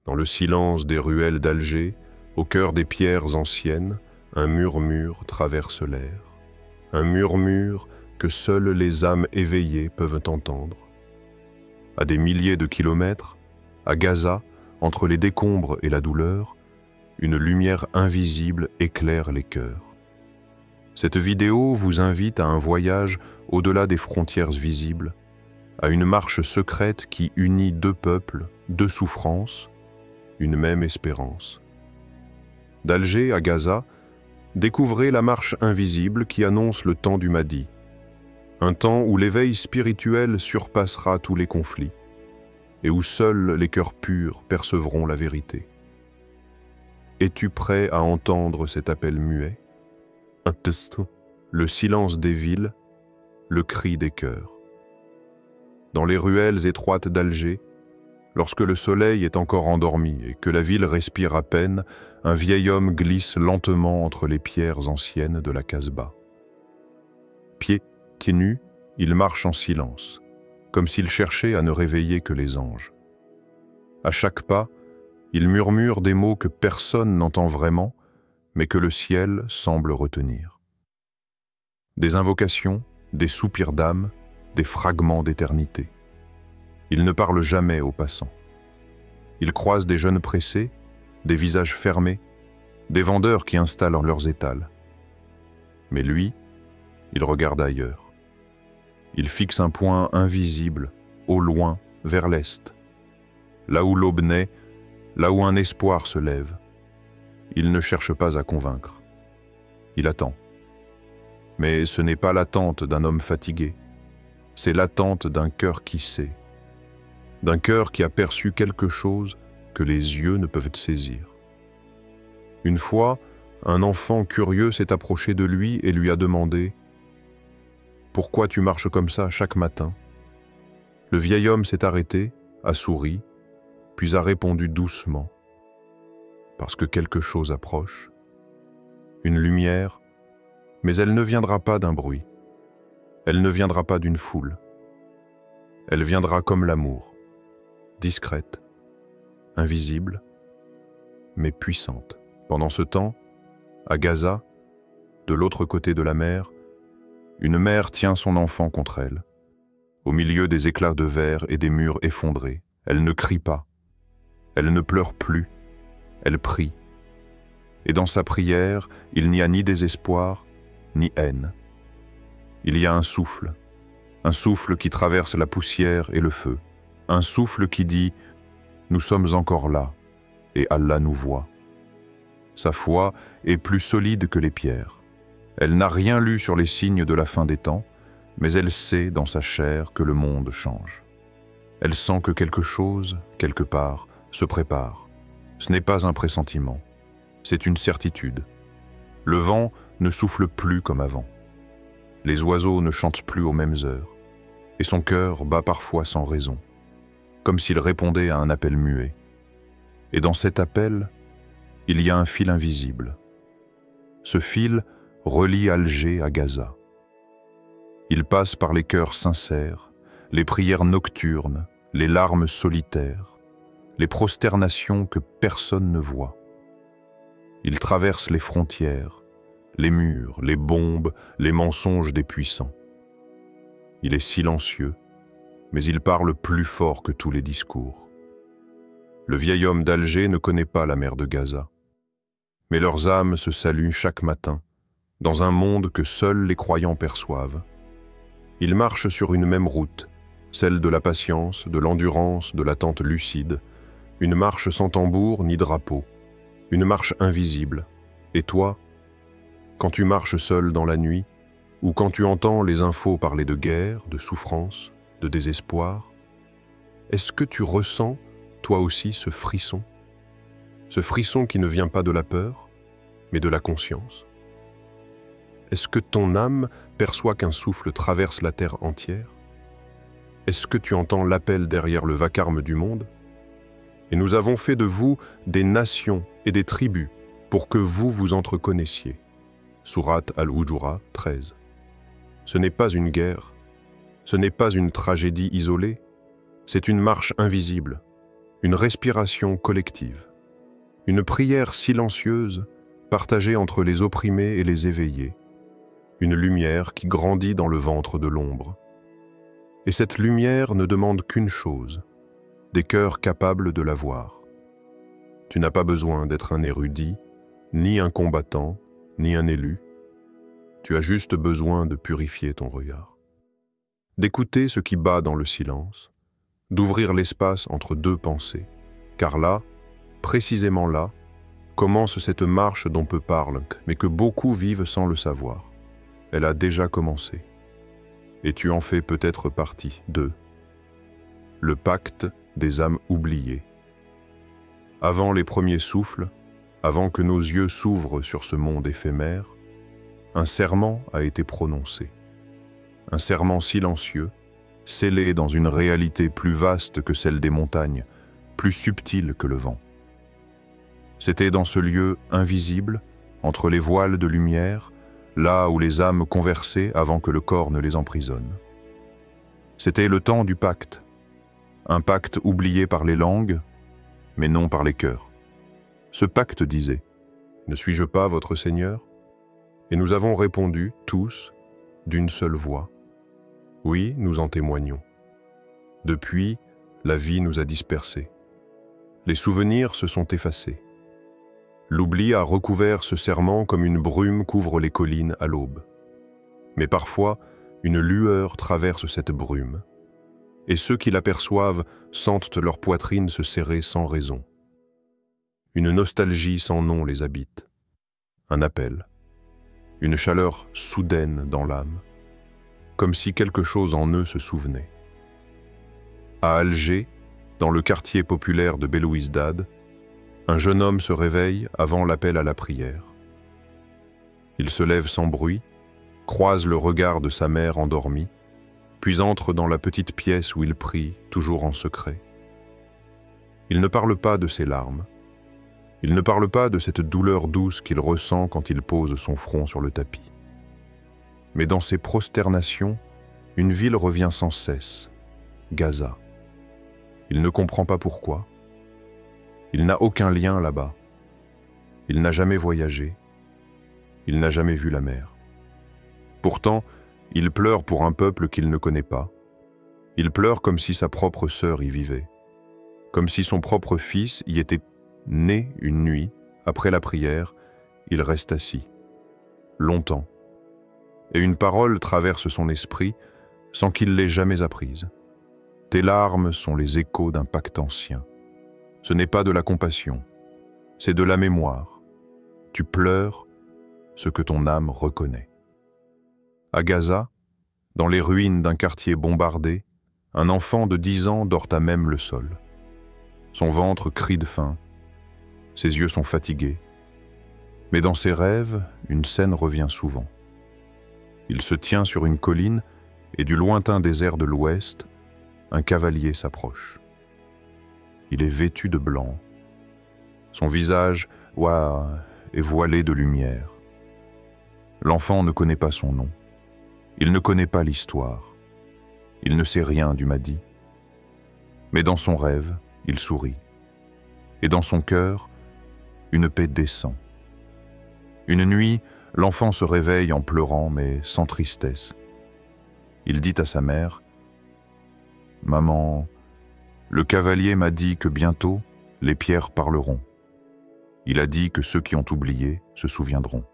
Dans le silence des ruelles d'Alger, au cœur des pierres anciennes, un murmure traverse l'air. Un murmure que seules les âmes éveillées peuvent entendre. À des milliers de kilomètres, à Gaza, entre les décombres et la douleur, une lumière invisible éclaire les cœurs. Cette vidéo vous invite à un voyage au-delà des frontières visibles, à une marche secrète qui unit deux peuples, deux souffrances, une même espérance. D'Alger à Gaza, découvrez la marche invisible qui annonce le temps du Mahdi, un temps où l'éveil spirituel surpassera tous les conflits et où seuls les cœurs purs percevront la vérité. Es-tu prêt à entendre cet appel muet? Le silence des villes, le cri des cœurs. Dans les ruelles étroites d'Alger, lorsque le soleil est encore endormi et que la ville respire à peine, un vieil homme glisse lentement entre les pierres anciennes de la Casbah. Pieds nus, il marche en silence, comme s'il cherchait à ne réveiller que les anges. À chaque pas, il murmure des mots que personne n'entend vraiment, mais que le ciel semble retenir. Des invocations, des soupirs d'âme, des fragments d'éternité. Il ne parle jamais aux passants. Il croise des jeunes pressés, des visages fermés, des vendeurs qui installent leurs étals. Mais lui, il regarde ailleurs. Il fixe un point invisible, au loin, vers l'est, là où l'aube naît, là où un espoir se lève. Il ne cherche pas à convaincre. Il attend. Mais ce n'est pas l'attente d'un homme fatigué, c'est l'attente d'un cœur qui sait, d'un cœur qui a perçu quelque chose que les yeux ne peuvent saisir. Une fois, un enfant curieux s'est approché de lui et lui a demandé « Pourquoi tu marches comme ça chaque matin ?» Le vieil homme s'est arrêté, a souri, puis a répondu doucement « Parce que quelque chose approche, une lumière, mais elle ne viendra pas d'un bruit, elle ne viendra pas d'une foule, elle viendra comme l'amour, discrète, invisible, mais puissante. » Pendant ce temps, à Gaza, de l'autre côté de la mer, une mère tient son enfant contre elle. Au milieu des éclats de verre et des murs effondrés, elle ne crie pas, elle ne pleure plus, elle prie. Et dans sa prière, il n'y a ni désespoir, ni haine. Il y a un souffle qui traverse la poussière et le feu, un souffle qui dit « Nous sommes encore là, et Allah nous voit ». Sa foi est plus solide que les pierres. Elle n'a rien lu sur les signes de la fin des temps, mais elle sait dans sa chair que le monde change. Elle sent que quelque chose, quelque part, se prépare. Ce n'est pas un pressentiment, c'est une certitude. Le vent ne souffle plus comme avant. Les oiseaux ne chantent plus aux mêmes heures, et son cœur bat parfois sans raison, comme s'il répondait à un appel muet. Et dans cet appel, il y a un fil invisible. Ce fil relie Alger à Gaza. Il passe par les cœurs sincères, les prières nocturnes, les larmes solitaires, les prosternations que personne ne voit. Il traverse les frontières, les murs, les bombes, les mensonges des puissants. Il est silencieux, mais il parle plus fort que tous les discours. Le vieil homme d'Alger ne connaît pas la mer de Gaza. Mais leurs âmes se saluent chaque matin, dans un monde que seuls les croyants perçoivent. Ils marchent sur une même route, celle de la patience, de l'endurance, de l'attente lucide, une marche sans tambour ni drapeau, une marche invisible. Et toi, quand tu marches seul dans la nuit, ou quand tu entends les infos parler de guerre, de souffrance, de désespoir, est-ce que tu ressens, toi aussi, ce frisson? Ce frisson qui ne vient pas de la peur, mais de la conscience. Est-ce que ton âme perçoit qu'un souffle traverse la terre entière? Est-ce que tu entends l'appel derrière le vacarme du monde? Et nous avons fait de vous des nations et des tribus pour que vous vous entreconnaissiez. Sourate Al-Hujura 13. Ce n'est pas une guerre, ce n'est pas une tragédie isolée, c'est une marche invisible, Une respiration collective. Une prière silencieuse partagée entre les opprimés et les éveillés. Une lumière qui grandit dans le ventre de l'ombre. Et cette lumière ne demande qu'une chose, des cœurs capables de la voir. Tu n'as pas besoin d'être un érudit, ni un combattant, ni un élu. Tu as juste besoin de purifier ton regard. D'écouter ce qui bat dans le silence, d'ouvrir l'espace entre deux pensées. Car là, précisément là, commence cette marche dont peu parlent, mais que beaucoup vivent sans le savoir. Elle a déjà commencé. Et tu en fais peut-être partie d'eux. Le pacte des âmes oubliées. Avant les premiers souffles, avant que nos yeux s'ouvrent sur ce monde éphémère, un serment a été prononcé. Un serment silencieux, scellé dans une réalité plus vaste que celle des montagnes, plus subtile que le vent. C'était dans ce lieu invisible, entre les voiles de lumière, là où les âmes conversaient avant que le corps ne les emprisonne. C'était le temps du pacte, un pacte oublié par les langues, mais non par les cœurs. Ce pacte disait « Ne suis-je pas votre Seigneur ?» Et nous avons répondu, tous, d'une seule voix. Oui, nous en témoignons. Depuis, la vie nous a dispersés. Les souvenirs se sont effacés. L'oubli a recouvert ce serment comme une brume couvre les collines à l'aube. Mais parfois, une lueur traverse cette brume, et ceux qui l'aperçoivent sentent leur poitrine se serrer sans raison. Une nostalgie sans nom les habite, un appel, une chaleur soudaine dans l'âme, comme si quelque chose en eux se souvenait. À Alger, dans le quartier populaire de Belouizdad, un jeune homme se réveille avant l'appel à la prière. Il se lève sans bruit, croise le regard de sa mère endormie, puis entre dans la petite pièce où il prie, toujours en secret. Il ne parle pas de ses larmes. Il ne parle pas de cette douleur douce qu'il ressent quand il pose son front sur le tapis. Mais dans ses prosternations, une ville revient sans cesse, Gaza. Il ne comprend pas pourquoi. Il n'a aucun lien là-bas. Il n'a jamais voyagé. Il n'a jamais vu la mer. Pourtant, il pleure pour un peuple qu'il ne connaît pas. Il pleure comme si sa propre sœur y vivait. Comme si son propre fils y était né une nuit, après la prière, il reste assis. Longtemps. Et une parole traverse son esprit sans qu'il l'ait jamais apprise. Tes larmes sont les échos d'un pacte ancien. Ce n'est pas de la compassion, c'est de la mémoire. Tu pleures ce que ton âme reconnaît. À Gaza, dans les ruines d'un quartier bombardé, un enfant de 10 ans dort à même le sol. Son ventre crie de faim, ses yeux sont fatigués. Mais dans ses rêves, une scène revient souvent. Il se tient sur une colline et du lointain désert de l'Ouest, un cavalier s'approche. Il est vêtu de blanc. Son visage, est voilé de lumière. L'enfant ne connaît pas son nom. Il ne connaît pas l'histoire. Il ne sait rien du Mahdi. Mais dans son rêve, il sourit. Et dans son cœur, une paix descend. Une nuit, l'enfant se réveille en pleurant, mais sans tristesse. Il dit à sa mère, « Maman, le cavalier m'a dit que bientôt, les pierres parleront. Il a dit que ceux qui ont oublié se souviendront. »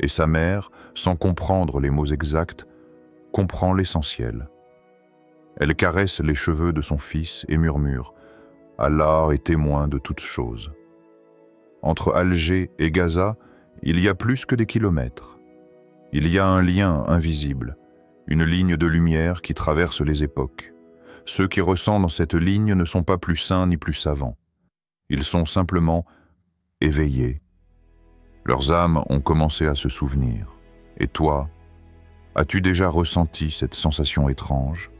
Et sa mère, sans comprendre les mots exacts, comprend l'essentiel. Elle caresse les cheveux de son fils et murmure « Allah est témoin de toutes choses. » Entre Alger et Gaza, il y a plus que des kilomètres. Il y a un lien invisible, une ligne de lumière qui traverse les époques. Ceux qui ressentent dans cette ligne ne sont pas plus saints ni plus savants. Ils sont simplement éveillés. Leurs âmes ont commencé à se souvenir. Et toi, as-tu déjà ressenti cette sensation étrange,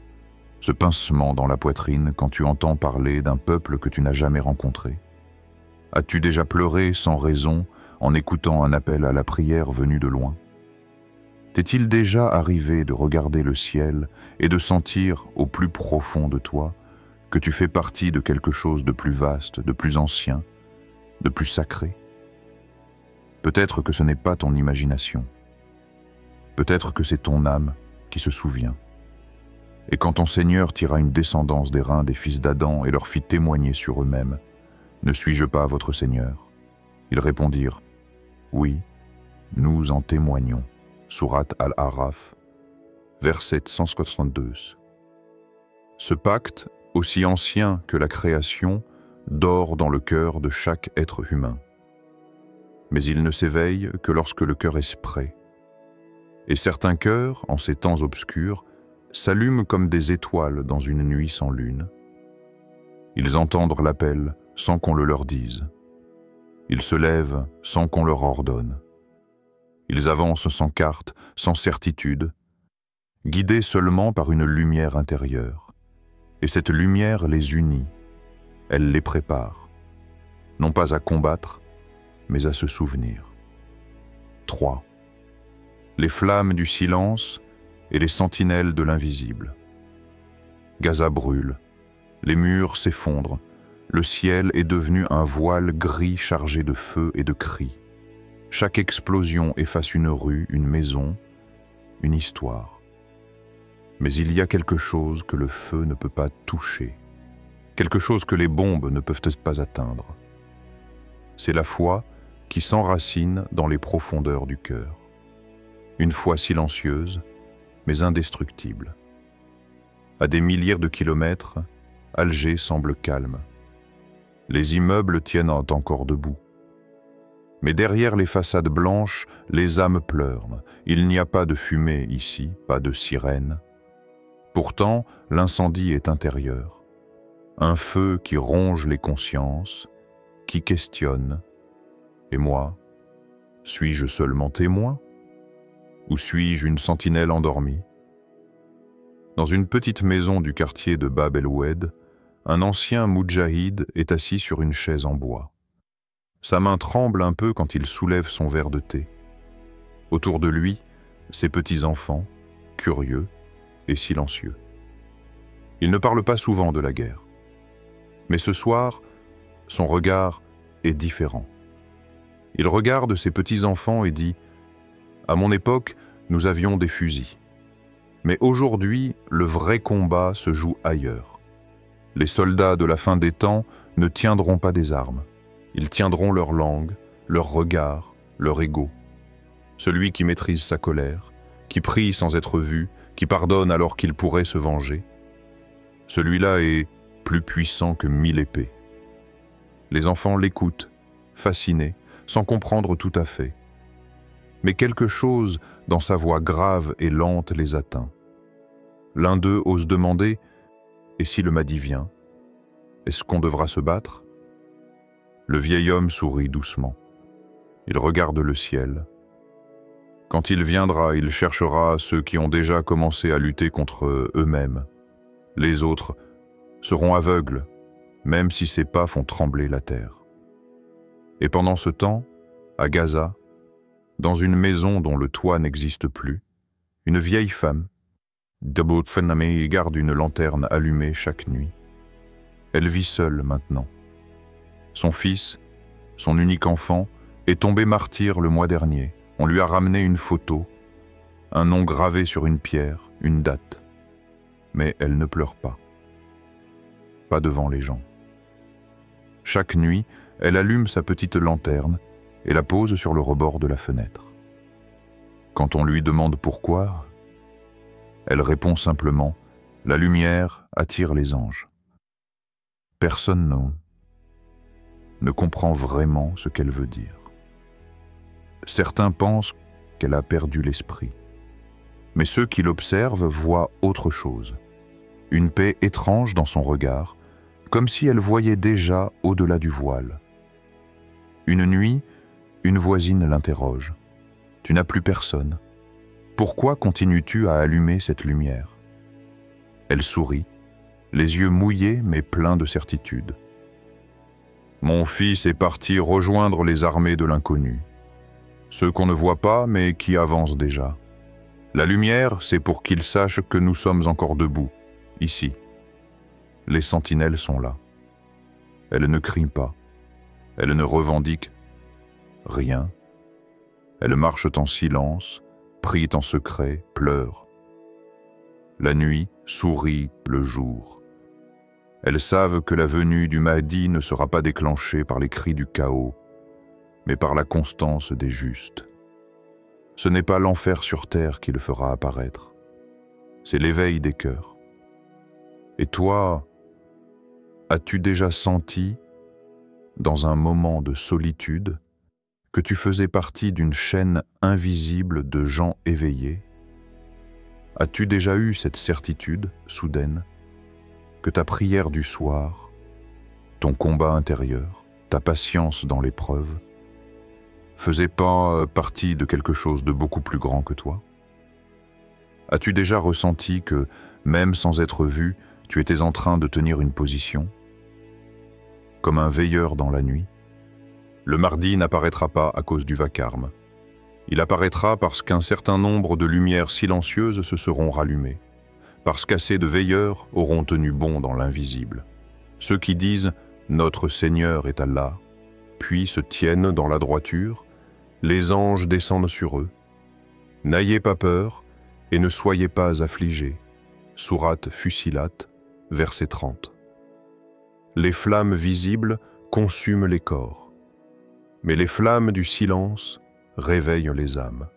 ce pincement dans la poitrine quand tu entends parler d'un peuple que tu n'as jamais rencontré? As-tu déjà pleuré sans raison en écoutant un appel à la prière venu de loin? T'est-il déjà arrivé de regarder le ciel et de sentir, au plus profond de toi, que tu fais partie de quelque chose de plus vaste, de plus ancien, de plus sacré? Peut-être que ce n'est pas ton imagination. Peut-être que c'est ton âme qui se souvient. Et quand ton Seigneur tira une descendance des reins des fils d'Adam et leur fit témoigner sur eux-mêmes, « Ne suis-je pas votre Seigneur ?» Ils répondirent, « Oui, nous en témoignons. » Sourate Al-Araf, verset 172. Ce pacte, aussi ancien que la création, dort dans le cœur de chaque être humain. Mais il ne s'éveille que lorsque le cœur est prêt. Et certains cœurs, en ces temps obscurs, s'allument comme des étoiles dans une nuit sans lune. Ils entendent l'appel sans qu'on le leur dise. Ils se lèvent sans qu'on leur ordonne. Ils avancent sans carte, sans certitude, guidés seulement par une lumière intérieure. Et cette lumière les unit, elle les prépare, non pas à combattre, mais à se souvenir. 3. Les flammes du silence et les sentinelles de l'invisible. Gaza brûle, les murs s'effondrent, le ciel est devenu un voile gris chargé de feu et de cris. Chaque explosion efface une rue, une maison, une histoire. Mais il y a quelque chose que le feu ne peut pas toucher, quelque chose que les bombes ne peuvent pas atteindre. C'est la foi qui s'enracine dans les profondeurs du cœur. Une foi silencieuse, mais indestructible. À des milliers de kilomètres, Alger semble calme. Les immeubles tiennent encore debout. Mais derrière les façades blanches, les âmes pleurent. Il n'y a pas de fumée ici, pas de sirène. Pourtant, l'incendie est intérieur. Un feu qui ronge les consciences, qui questionne. Et moi, suis-je seulement témoin? Ou suis-je une sentinelle endormie? Dans une petite maison du quartier de Bab el-Oued, un ancien moudjahid est assis sur une chaise en bois. Sa main tremble un peu quand il soulève son verre de thé. Autour de lui, ses petits-enfants, curieux et silencieux. Il ne parle pas souvent de la guerre. Mais ce soir, son regard est différent. Il regarde ses petits-enfants et dit « À mon époque, nous avions des fusils. Mais aujourd'hui, le vrai combat se joue ailleurs. Les soldats de la fin des temps ne tiendront pas des armes. Ils tiendront leur langue, leur regard, leur ego. Celui qui maîtrise sa colère, qui prie sans être vu, qui pardonne alors qu'il pourrait se venger. Celui-là est plus puissant que 1000 épées. » Les enfants l'écoutent, fascinés, sans comprendre tout à fait. Mais quelque chose dans sa voix grave et lente les atteint. L'un d'eux ose demander « Et si le Mahdi vient, est-ce qu'on devra se battre ?» Le vieil homme sourit doucement. Il regarde le ciel. Quand il viendra, il cherchera ceux qui ont déjà commencé à lutter contre eux-mêmes. Les autres seront aveugles, même si ses pas font trembler la terre. Et pendant ce temps, à Gaza, dans une maison dont le toit n'existe plus, une vieille femme, Dabout Fennamé, garde une lanterne allumée chaque nuit. Elle vit seule maintenant. Son fils, son unique enfant, est tombé martyr le mois dernier. On lui a ramené une photo, un nom gravé sur une pierre, une date. Mais elle ne pleure pas. Pas devant les gens. Chaque nuit, elle allume sa petite lanterne et la pose sur le rebord de la fenêtre. Quand on lui demande pourquoi, elle répond simplement « La lumière attire les anges ». Personne ne comprend vraiment ce qu'elle veut dire. Certains pensent qu'elle a perdu l'esprit. Mais ceux qui l'observent voient autre chose. Une paix étrange dans son regard, comme si elle voyait déjà au-delà du voile. Une nuit, une voisine l'interroge. « Tu n'as plus personne. Pourquoi continues-tu à allumer cette lumière ?» Elle sourit, les yeux mouillés mais pleins de certitude. « Mon fils est parti rejoindre les armées de l'inconnu. Ceux qu'on ne voit pas mais qui avancent déjà. La lumière, c'est pour qu'ils sachent que nous sommes encore debout, ici. les sentinelles sont là. Elles ne crient pas, elles ne revendiquent rien. Elles marchent en silence, prient en secret, pleurent. La nuit sourit le jour. Elles savent que la venue du Mahdi ne sera pas déclenchée par les cris du chaos, mais par la constance des justes. Ce n'est pas l'enfer sur terre qui le fera apparaître, c'est l'éveil des cœurs. Et toi, as-tu déjà senti, dans un moment de solitude, que tu faisais partie d'une chaîne invisible de gens éveillés? As-tu déjà eu cette certitude soudaine que ta prière du soir, ton combat intérieur, ta patience dans l'épreuve, faisaient pas partie de quelque chose de beaucoup plus grand que toi? As-tu déjà ressenti que, même sans être vu, tu étais en train de tenir une position, comme un veilleur dans la nuit? Le mardi n'apparaîtra pas à cause du vacarme. Il apparaîtra parce qu'un certain nombre de lumières silencieuses se seront rallumées, parce qu'assez de veilleurs auront tenu bon dans l'invisible. Ceux qui disent « Notre Seigneur est Allah », puis se tiennent dans la droiture, les anges descendent sur eux. N'ayez pas peur et ne soyez pas affligés. Sourate Fussilat, verset 30. Les flammes visibles consument les corps, mais les flammes du silence réveillent les âmes.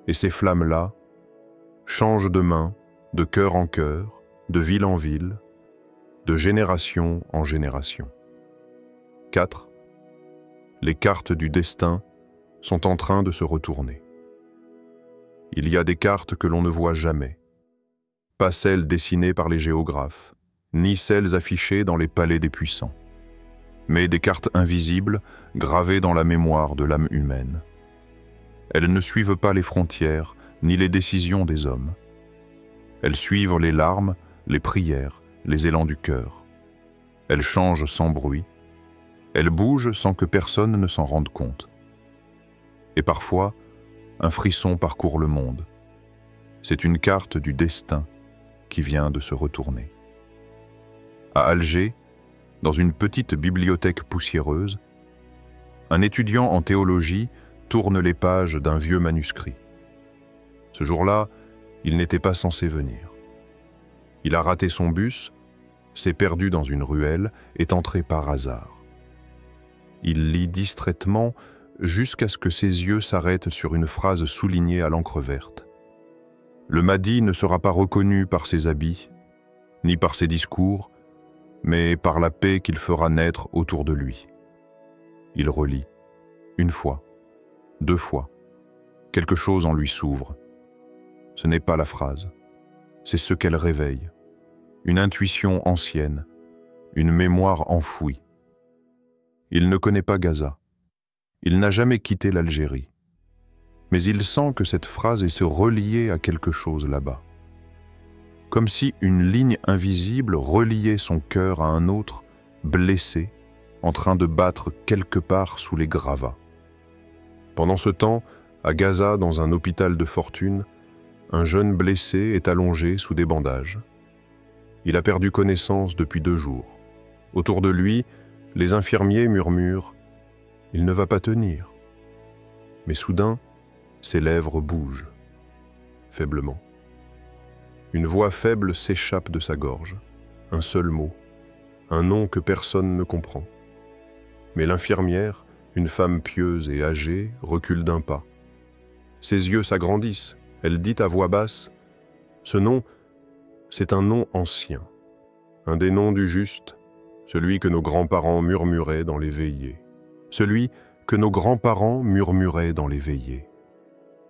Et ces flammes-là changent de main, de cœur en cœur, de ville en ville, de génération en génération. 4. Les cartes du destin sont en train de se retourner. Il y a des cartes que l'on ne voit jamais, pas celles dessinées par les géographes, ni celles affichées dans les palais des puissants, mais des cartes invisibles gravées dans la mémoire de l'âme humaine. Elles ne suivent pas les frontières ni les décisions des hommes. Elles suivent les larmes, les prières, les élans du cœur. Elles changent sans bruit. Elles bougent sans que personne ne s'en rende compte. Et parfois, un frisson parcourt le monde. C'est une carte du destin qui vient de se retourner. À Alger, dans une petite bibliothèque poussiéreuse, un étudiant en théologie tourne les pages d'un vieux manuscrit. Ce jour-là, il n'était pas censé venir. Il a raté son bus, s'est perdu dans une ruelle, est entré par hasard. Il lit distraitement jusqu'à ce que ses yeux s'arrêtent sur une phrase soulignée à l'encre verte. Le Mahdi ne sera pas reconnu par ses habits, ni par ses discours, mais par la paix qu'il fera naître autour de lui. Il relit, une fois, deux fois. Quelque chose en lui s'ouvre. Ce n'est pas la phrase, c'est ce qu'elle réveille. Une intuition ancienne, une mémoire enfouie. Il ne connaît pas Gaza. Il n'a jamais quitté l'Algérie. Mais il sent que cette phrase est se relier à quelque chose là-bas. Comme si une ligne invisible reliait son cœur à un autre, blessé, en train de battre quelque part sous les gravats. Pendant ce temps, à Gaza, dans un hôpital de fortune, un jeune blessé est allongé sous des bandages. Il a perdu connaissance depuis 2 jours. Autour de lui, les infirmiers murmurent « Il ne va pas tenir ». Mais soudain, ses lèvres bougent, faiblement. Une voix faible s'échappe de sa gorge, un seul mot, un nom que personne ne comprend. Mais l'infirmière, une femme pieuse et âgée, recule d'un pas. Ses yeux s'agrandissent, elle dit à voix basse « Ce nom, c'est un nom ancien, un des noms du juste, celui que nos grands-parents murmuraient dans les veillées, celui que nos grands-parents murmuraient dans les veillées.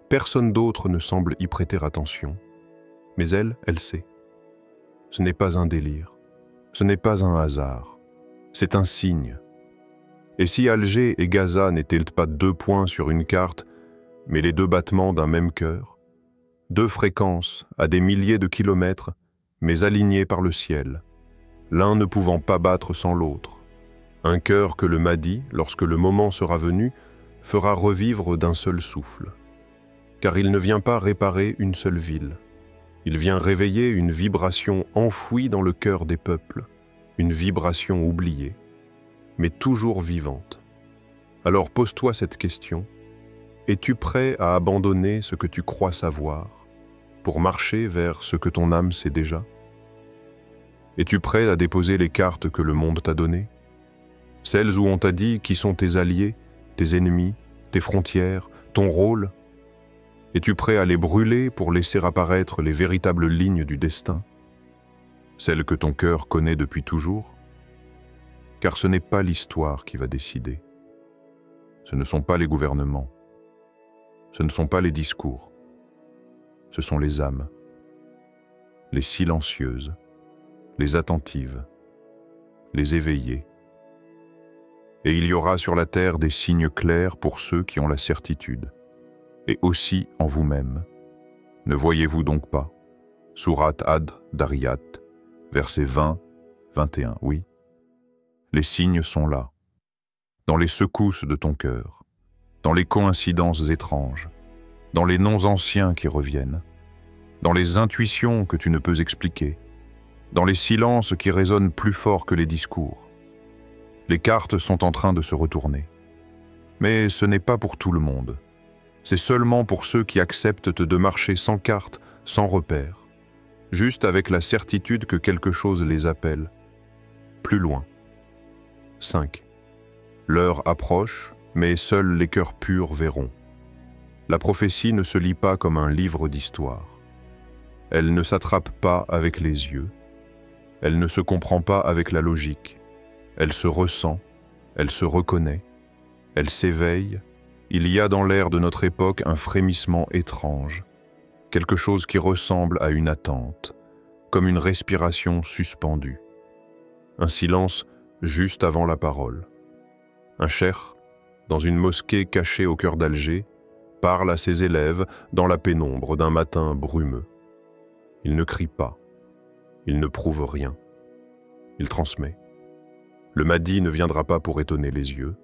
Personne d'autre ne semble y prêter attention, mais elle sait. Ce n'est pas un délire, ce n'est pas un hasard, c'est un signe. Et si Alger et Gaza n'étaient pas 2 points sur une carte, mais les 2 battements d'un même cœur, 2 fréquences à des milliers de kilomètres, mais alignées par le ciel, l'un ne pouvant pas battre sans l'autre, un cœur que le Mahdi, lorsque le moment sera venu, fera revivre d'un seul souffle. Car il ne vient pas réparer une seule ville, Il vient réveiller une vibration enfouie dans le cœur des peuples, une vibration oubliée, mais toujours vivante. Alors pose-toi cette question: es-tu prêt à abandonner ce que tu crois savoir pour marcher vers ce que ton âme sait déjà? Es-tu prêt à déposer les cartes que le monde t'a données? Celles où on t'a dit qui sont tes alliés, tes ennemis, tes frontières, ton rôle? Es-tu prêt à les brûler pour laisser apparaître les véritables lignes du destin? Celles que ton cœur connaît depuis toujours? Car ce n'est pas l'histoire qui va décider. Ce ne sont pas les gouvernements. Ce ne sont pas les discours. Ce sont les âmes. Les silencieuses, les attentives, les éveillées. Et il y aura sur la terre des signes clairs pour ceux qui ont la certitude, et aussi en vous-même. Ne voyez-vous donc pas? Sourate Ad-Dariyat, versets 20-21, oui. Les signes sont là, dans les secousses de ton cœur, dans les coïncidences étranges, dans les noms anciens qui reviennent, dans les intuitions que tu ne peux expliquer, dans les silences qui résonnent plus fort que les discours. Les cartes sont en train de se retourner. Mais ce n'est pas pour tout le monde. C'est seulement pour ceux qui acceptent de marcher sans carte, sans repère, juste avec la certitude que quelque chose les appelle. Plus loin. 5. L'heure approche, mais seuls les cœurs purs verront. La prophétie ne se lit pas comme un livre d'histoire. Elle ne s'attrape pas avec les yeux. Elle ne se comprend pas avec la logique. Elle se ressent, elle se reconnaît, elle s'éveille. Il y a dans l'air de notre époque un frémissement étrange, quelque chose qui ressemble à une attente, comme une respiration suspendue. Un silence juste avant la parole. Un cheikh, dans une mosquée cachée au cœur d'Alger, parle à ses élèves dans la pénombre d'un matin brumeux. Il ne crie pas, il ne prouve rien, il transmet. Le Mahdi ne viendra pas pour étonner les yeux,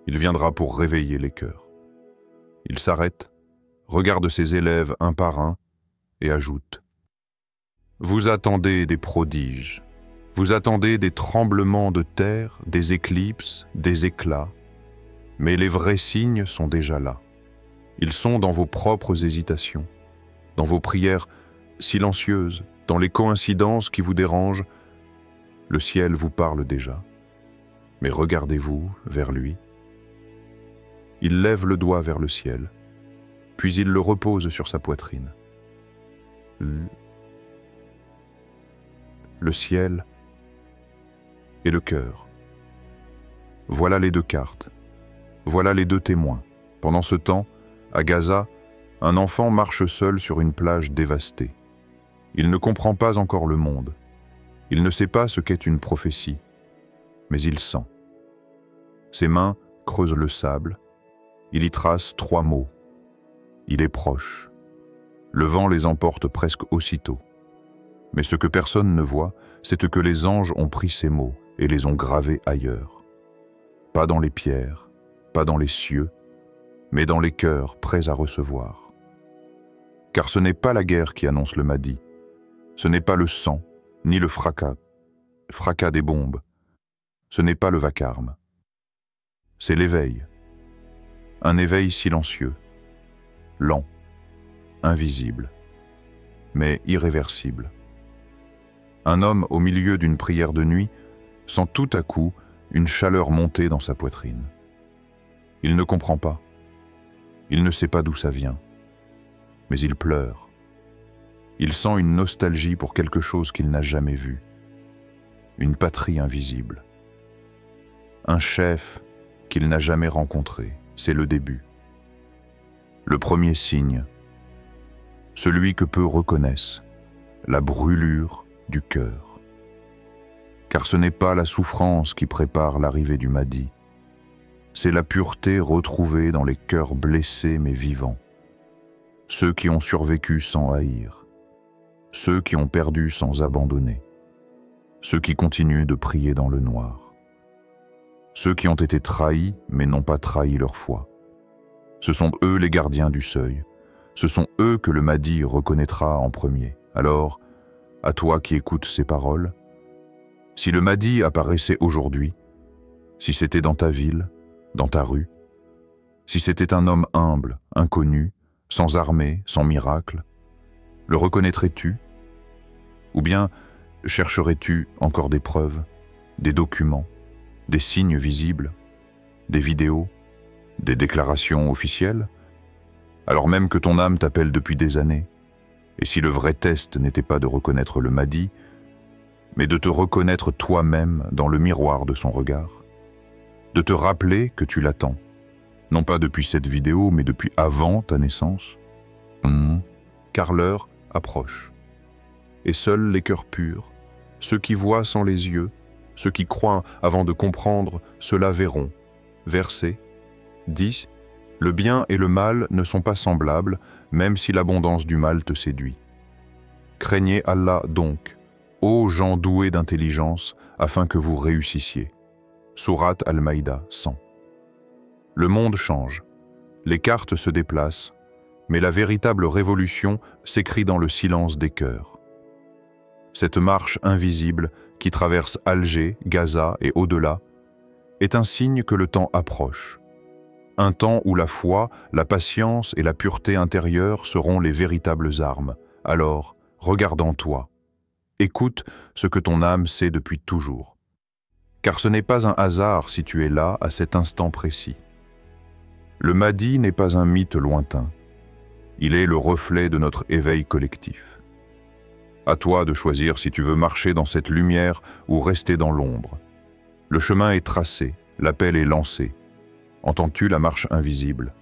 il viendra pour réveiller les cœurs. Il s'arrête, regarde ses élèves un par un et ajoute: « Vous attendez des prodiges, vous attendez des tremblements de terre, des éclipses, des éclats, mais les vrais signes sont déjà là. Ils sont dans vos propres hésitations, dans vos prières silencieuses, dans les coïncidences qui vous dérangent. Le ciel vous parle déjà. Mais regardez-vous vers lui. » Il lève le doigt vers le ciel, puis il le repose sur sa poitrine. Le ciel et le cœur. Voilà les deux cartes. Voilà les deux témoins. Pendant ce temps, à Gaza, un enfant marche seul sur une plage dévastée. Il ne comprend pas encore le monde. Il ne sait pas ce qu'est une prophétie. Mais il sent. Ses mains creusent le sable. Il y trace 3 mots. Il est proche. Le vent les emporte presque aussitôt. Mais ce que personne ne voit, c'est que les anges ont pris ces mots et les ont gravés ailleurs. Pas dans les pierres, pas dans les cieux, mais dans les cœurs prêts à recevoir. Car ce n'est pas la guerre qui annonce le Mahdi. Ce n'est pas le sang, ni le fracas des bombes. Ce n'est pas le vacarme. C'est l'éveil. Un éveil silencieux, lent, invisible, mais irréversible. Un homme au milieu d'une prière de nuit sent tout à coup une chaleur monter dans sa poitrine. Il ne comprend pas. Il ne sait pas d'où ça vient. Mais il pleure. Il sent une nostalgie pour quelque chose qu'il n'a jamais vu. Une patrie invisible. Un chef qu'il n'a jamais rencontré. C'est le début. Le premier signe. Celui que peu reconnaissent. La brûlure du cœur. Car ce n'est pas la souffrance qui prépare l'arrivée du Mahdi. C'est la pureté retrouvée dans les cœurs blessés mais vivants. Ceux qui ont survécu sans haïr. Ceux qui ont perdu sans abandonner. Ceux qui continuent de prier dans le noir. Ceux qui ont été trahis mais n'ont pas trahi leur foi. Ce sont eux les gardiens du seuil. Ce sont eux que le Mahdi reconnaîtra en premier, Alors, à toi qui écoutes ces paroles, si le Mahdi apparaissait aujourd'hui, si c'était dans ta ville, dans ta rue, si c'était un homme humble, inconnu, sans armée, sans miracle, le reconnaîtrais-tu? Ou bien chercherais-tu encore des preuves, des documents, des signes visibles, des vidéos, des déclarations officielles, alors même que ton âme t'appelle depuis des années? Et si le vrai test n'était pas de reconnaître le Mahdi, mais de te reconnaître toi-même dans le miroir de son regard, de te rappeler que tu l'attends, non pas depuis cette vidéo, mais depuis avant ta naissance, car l'heure approche. Et seuls les cœurs purs, ceux qui voient sans les yeux, ceux qui croient avant de comprendre, ceux-là verront. Verset 10. Le bien et le mal ne sont pas semblables, même si l'abondance du mal te séduit. Craignez Allah donc, ô gens doués d'intelligence, afin que vous réussissiez. Sourate Al-Maïda 100. Le monde change, les cartes se déplacent, mais la véritable révolution s'écrit dans le silence des cœurs. Cette marche invisible qui traverse Alger, Gaza et au-delà est un signe que le temps approche. Un temps où la foi, la patience et la pureté intérieure seront les véritables armes. Alors, regarde en toi. Écoute ce que ton âme sait depuis toujours. Car ce n'est pas un hasard si tu es là à cet instant précis. Le Mahdi n'est pas un mythe lointain. Il est le reflet de notre éveil collectif. À toi de choisir si tu veux marcher dans cette lumière ou rester dans l'ombre. Le chemin est tracé, l'appel est lancé. Entends-tu la marche invisible?